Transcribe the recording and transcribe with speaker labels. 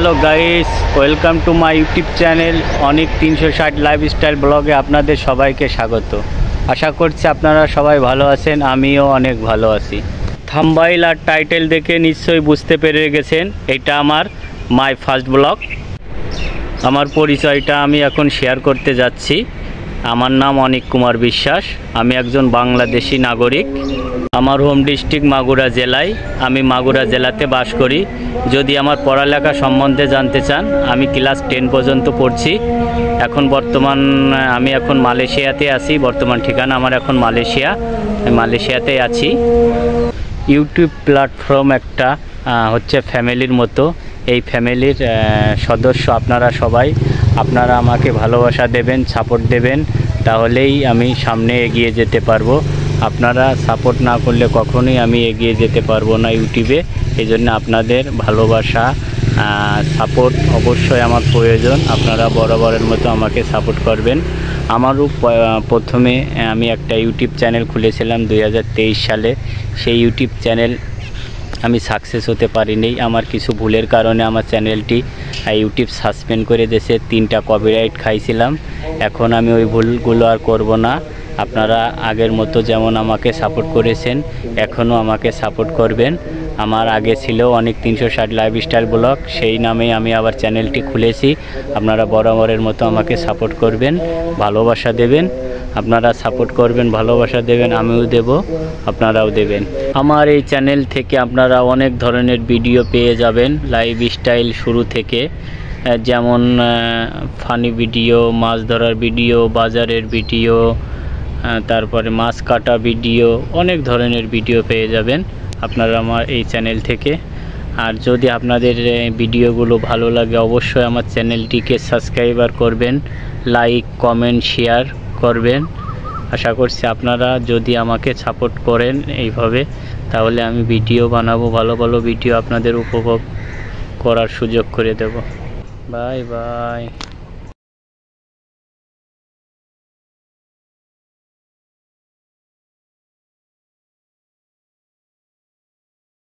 Speaker 1: Hello guys, welcome to my YouTube channel অনেক 360 lifestyle ব্লগে আপনাদের সবাইকে স্বাগত। আশা করছি আপনারা সবাই ভালো আছেন, আমিও অনেক ভালো আছি। থাম্বনেইল আর টাইটেল দেখে নিশ্চয়ই বুঝতে পেরে গেছেন এটা আমার মাই ফার্স্ট ব্লগ। আমার পরিচয়টা আমি এখন শেয়ার করতে যাচ্ছি। আমার নাম অনিক কুমার বিশ্বাস, আমি একজন বাংলাদেশি নাগরিক। আমার হোম ডিস্ট্রিক্ট মাগুরা জেলায়, আমি মাগুরা জেলাতে বাস করি। যদি আমার পড়ালেখা সম্বন্ধে জানতে চান, আমি ক্লাস 10 পর্যন্ত পড়ছি। এখন বর্তমান আমি এখন মালয়েশিয়াতে আছি। বর্তমান ঠিকানা আমার এখন মালয়েশিয়া, আমি মালয়েশিয়াতে আছি। ইউটিউব প্ল্যাটফর্ম একটা হচ্ছে ফ্যামিলির মতো। এই ফ্যামিলির সদস্য আপনারা সবাই, আপনারা আমাকে ভালোবাসা দেবেন, সাপোর্ট দেবেন, তাহলেই আমি সামনে এগিয়ে যেতে পারবো। আপনারা সাপোর্ট না করলে কখনোই আমি এগিয়ে যেতে পারবো না ইউটিউবে। এই জন্য আপনাদের ভালোবাসা, সাপোর্ট অবশ্যই আমার প্রয়োজন। আপনারা বরাবরের মতো আমাকে সাপোর্ট করবেন। আমারও প্রথমে আমি একটা ইউটিউব চ্যানেল খুলেছিলাম 2023 সালে। সেই ইউটিউব চ্যানেল আমি সাকসেস হতে পারিনি। আমার কিছু ভুলের কারণে আমার চ্যানেলটি ইউটিউব সাসপেন্ড করে দিয়েছে। 3টা কপিরাইট খাইছিলাম। এখন আমি ওই ভুলগুলো আর করব না। আপনারা আগের মতো যেমন আমাকে সাপোর্ট করেছেন, এখনও আমাকে সাপোর্ট করবেন। আমার আগে ছিল অনেক 360 লাইফস্টাইল ব্লগ, সেই নামেই আমি আবার চ্যানেলটি খুলেছি। আপনারা বরাবরের মতো আমাকে সাপোর্ট করবেন, ভালোবাসা দেবেন। আপনারা সাপোর্ট করবেন, ভালোবাসা দেবেন, আমিও দেব, আপনারাও দেবেন। আমার এই চ্যানেল থেকে আপনারা অনেক ধরনের ভিডিও পেয়ে যাবেন, লাইফস্টাইল শুরু থেকে, যেমন ফানি ভিডিও, মাছ ধরার ভিডিও, বাজারের ভিডিও, তারপরে মাছ কাটা ভিডিও, অনেক ধরনের ভিডিও পেয়ে যাবেন আপনারা আমার এই চ্যানেল থেকে। আর যদি আপনাদের ভিডিওগুলো ভালো লাগে, অবশ্যই আমার চ্যানেলটিকে সাবস্ক্রাইবার করবেন, লাইক, কমেন্ট, শেয়ার করবেন। আশা করছি আপনারা যদি আমাকে সাপোর্ট করেন এইভাবে, তাহলে আমি ভিডিও বানাবো, ভালো ভালো ভিডিও আপনাদের উপভোগ করার সুযোগ করে দেব। Bye bye.